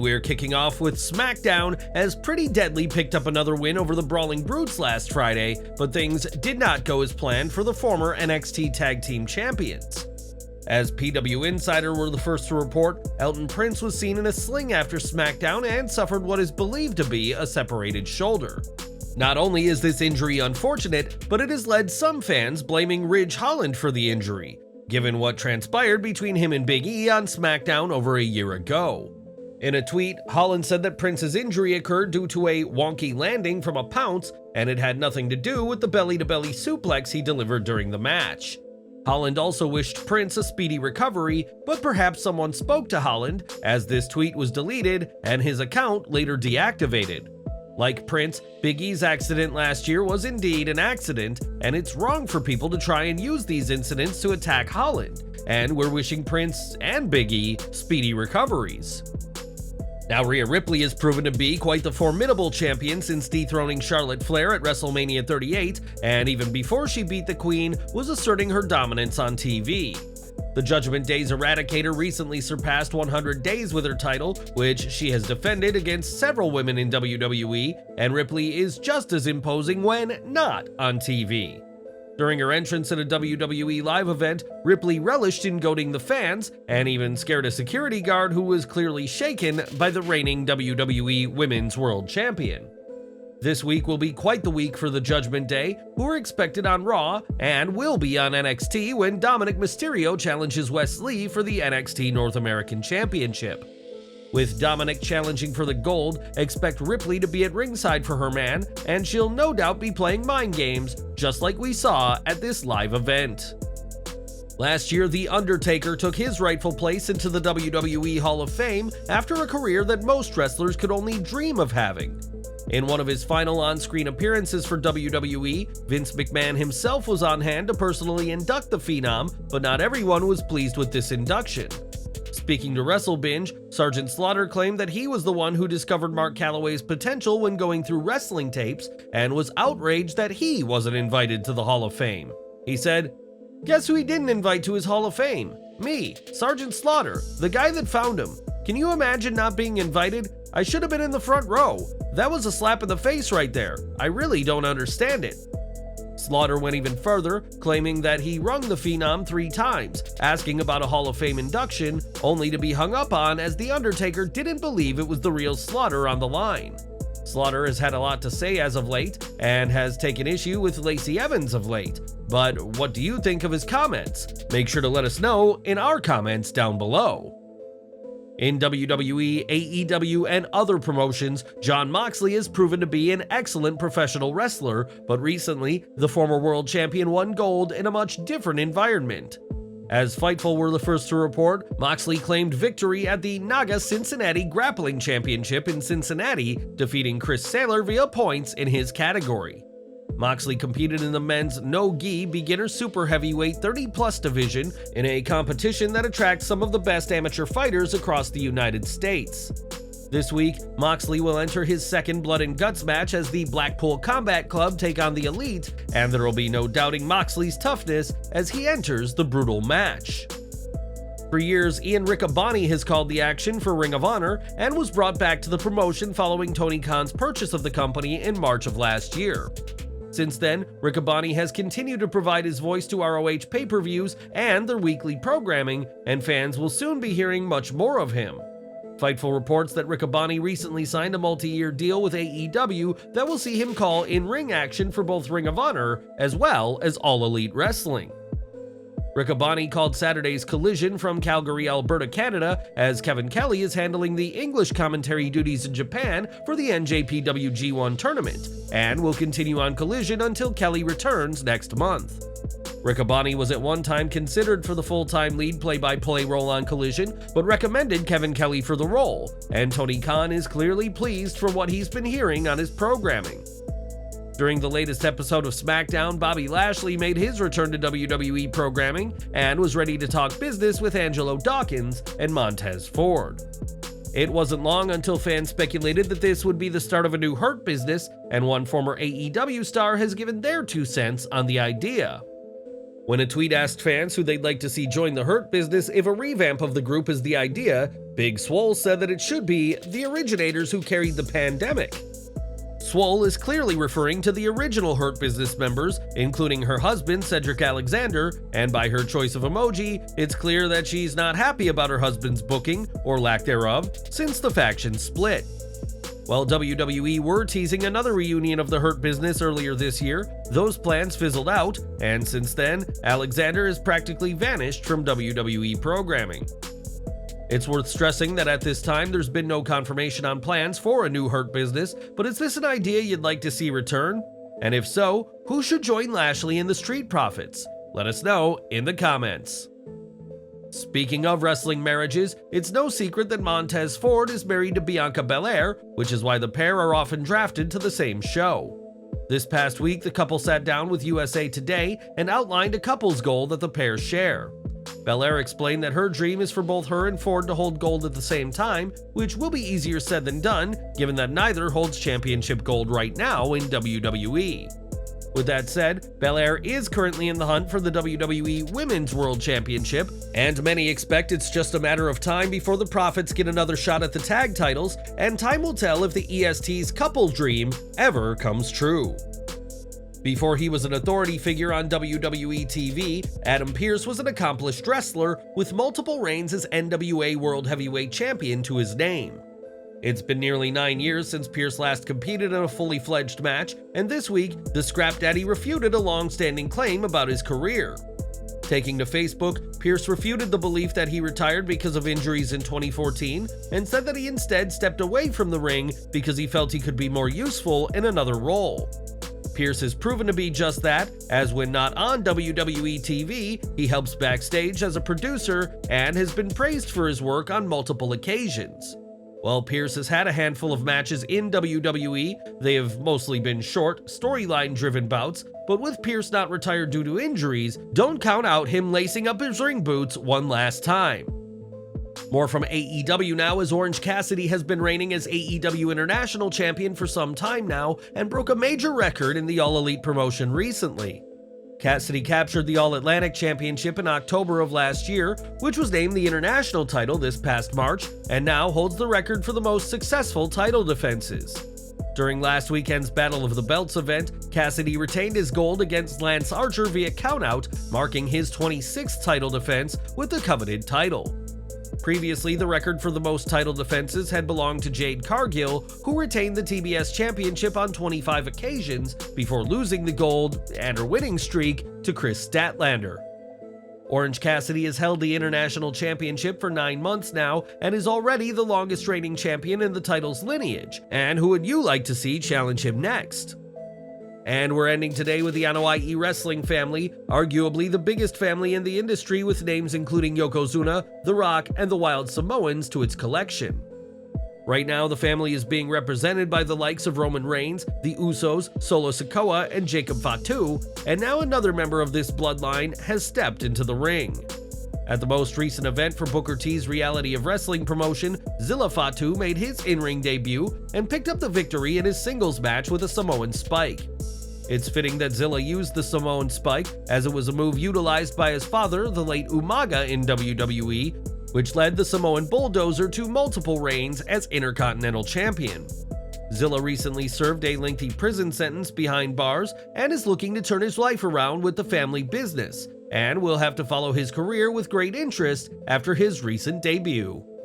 we're kicking off with SmackDown, as Pretty Deadly picked up another win over the Brawling Brutes last Friday, but things did not go as planned for the former NXT Tag Team Champions. As PW Insider were the first to report, Elton Prince was seen in a sling after SmackDown and suffered what is believed to be a separated shoulder. Not only is this injury unfortunate, but it has led some fans blaming Holland for the injury, given what transpired between him and Big E on SmackDown over a year ago. In a tweet, Holland said that Prince's injury occurred due to a wonky landing from a pounce, and it had nothing to do with the belly-to-belly suplex he delivered during the match. Holland also wished Prince a speedy recovery, but perhaps someone spoke to Holland, as this tweet was deleted and his account later deactivated. Like Prince, Big E's accident last year was indeed an accident, and it's wrong for people to try and use these incidents to attack Holland, and we're wishing Prince and Big E speedy recoveries. Now, Rhea Ripley has proven to be quite the formidable champion since dethroning Charlotte Flair at WrestleMania 38, and even before she beat the Queen, was asserting her dominance on TV. The Judgment Day's Eradicator recently surpassed 100 days with her title, which she has defended against several women in WWE, and Ripley is just as imposing when not on TV. During her entrance at a WWE live event, Ripley relished in goading the fans, and even scared a security guard who was clearly shaken by the reigning WWE Women's World Champion. This week will be quite the week for the Judgment Day, who are expected on Raw, and will be on NXT when Dominic Mysterio challenges Wes Lee for the NXT North American Championship. With Dominic challenging for the gold, expect Ripley to be at ringside for her man, and she'll no doubt be playing mind games, just like we saw at this live event. Last year, The Undertaker took his rightful place into the WWE Hall of Fame after a career that most wrestlers could only dream of having. In one of his final on-screen appearances for WWE, Vince McMahon himself was on hand to personally induct the Phenom, but not everyone was pleased with this induction. Speaking to WrestleBinge, Sergeant Slaughter claimed that he was the one who discovered Mark Calloway's potential when going through wrestling tapes, and was outraged that he wasn't invited to the Hall of Fame. He said, "Guess who he didn't invite to his Hall of Fame? Me, Sergeant Slaughter, the guy that found him. Can you imagine not being invited? I should have been in the front row. That was a slap in the face right there. I really don't understand it." Slaughter went even further, claiming that he rung the Phenom 3 times, asking about a Hall of Fame induction, only to be hung up on as The Undertaker didn't believe it was the real Slaughter on the line. Slaughter has had a lot to say as of late, and has taken issue with Lacey Evans of late. But what do you think of his comments? Make sure to let us know in our comments down below. In WWE, AEW, and other promotions, Jon Moxley has proven to be an excellent professional wrestler, but recently, the former world champion won gold in a much different environment. As Fightful were the first to report, Moxley claimed victory at the Naga Cincinnati Grappling Championship in Cincinnati, defeating Chris Saylor via points in his category. Moxley competed in the men's no-gi beginner super heavyweight 30-plus division in a competition that attracts some of the best amateur fighters across the United States. This week, Moxley will enter his second Blood and Guts match as the Blackpool Combat Club take on the Elite, and there will be no doubting Moxley's toughness as he enters the brutal match. For years, Ian Riccaboni has called the action for Ring of Honor and was brought back to the promotion following Tony Khan's purchase of the company in March of last year. Since then, Riccaboni has continued to provide his voice to ROH pay-per-views and their weekly programming, and fans will soon be hearing much more of him. Fightful reports that Riccaboni recently signed a multi-year deal with AEW that will see him call in-ring action for both Ring of Honor as well as All Elite Wrestling. Riccaboni called Saturday's Collision from Calgary, Alberta, Canada, as Kevin Kelly is handling the English commentary duties in Japan for the NJPW G1 tournament, and will continue on Collision until Kelly returns next month. Riccaboni was at one time considered for the full-time lead play-by-play role on Collision, but recommended Kevin Kelly for the role, and Tony Khan is clearly pleased for what he's been hearing on his programming. During the latest episode of SmackDown, Bobby Lashley made his return to WWE programming and was ready to talk business with Angelo Dawkins and Montez Ford. It wasn't long until fans speculated that this would be the start of a new Hurt Business, and one former AEW star has given their 2 cents on the idea. When a tweet asked fans who they'd like to see join the Hurt Business if a revamp of the group is the idea, Big Swole said that it should be the originators who carried the pandemic. Swole is clearly referring to the original Hurt Business members, including her husband Cedric Alexander, and by her choice of emoji, it's clear that she's not happy about her husband's booking, or lack thereof, since the faction split. While WWE were teasing another reunion of the Hurt Business earlier this year, those plans fizzled out, and since then, Alexander has practically vanished from WWE programming. It's worth stressing that at this time there's been no confirmation on plans for a new Hurt Business, but is this an idea you'd like to see return? And if so, who should join Lashley in the Street Profits? Let us know in the comments. Speaking of wrestling marriages, it's no secret that Montez Ford is married to Bianca Belair, which is why the pair are often drafted to the same show. This past week, the couple sat down with USA Today and outlined a couple's goal that the pair share. Belair explained that her dream is for both her and Ford to hold gold at the same time, which will be easier said than done, given that neither holds championship gold right now in WWE. With that said, Belair is currently in the hunt for the WWE Women's World Championship, and many expect it's just a matter of time before the Profits get another shot at the tag titles, and time will tell if the EST's couple dream ever comes true. Before he was an authority figure on WWE TV, Adam Pearce was an accomplished wrestler with multiple reigns as NWA World Heavyweight Champion to his name. It's been nearly 9 years since Pearce last competed in a fully fledged match, and this week, the Scrap Daddy refuted a long-standing claim about his career. Taking to Facebook, Pearce refuted the belief that he retired because of injuries in 2014 and said that he instead stepped away from the ring because he felt he could be more useful in another role. Pearce has proven to be just that, as when not on WWE TV, he helps backstage as a producer and has been praised for his work on multiple occasions. While Pearce has had a handful of matches in WWE, they have mostly been short, storyline-driven bouts, but with Pearce not retired due to injuries, don't count out him lacing up his ring boots one last time. More from AEW now, as Orange Cassidy has been reigning as AEW International Champion for some time now and broke a major record in the All Elite promotion recently. Cassidy captured the All Atlantic Championship in October of last year, which was named the International title this past March, and now holds the record for the most successful title defenses. During last weekend's Battle of the Belts event, Cassidy retained his gold against Lance Archer via countout, marking his 26th title defense with the coveted title. Previously, the record for the most title defenses had belonged to Jade Cargill, who retained the TBS Championship on 25 occasions before losing the gold and her winning streak to Chris Statlander. Orange Cassidy has held the International Championship for 9 months now and is already the longest reigning champion in the title's lineage. And who would you like to see challenge him next? And we're ending today with the Anoa'i wrestling family, arguably the biggest family in the industry, with names including Yokozuna, The Rock, and the Wild Samoans to its collection. Right now, the family is being represented by the likes of Roman Reigns, the Usos, Solo Sikoa, and Jacob Fatu, and now another member of this bloodline has stepped into the ring. At the most recent event for Booker T's Reality of Wrestling promotion, Zilla Fatu made his in-ring debut and picked up the victory in his singles match with a Samoan Spike. It's fitting that Zilla used the Samoan Spike, as it was a move utilized by his father, the late Umaga, in WWE, which led the Samoan Bulldozer to multiple reigns as Intercontinental Champion. Zilla recently served a lengthy prison sentence behind bars and is looking to turn his life around with the family business, and will have to follow his career with great interest after his recent debut.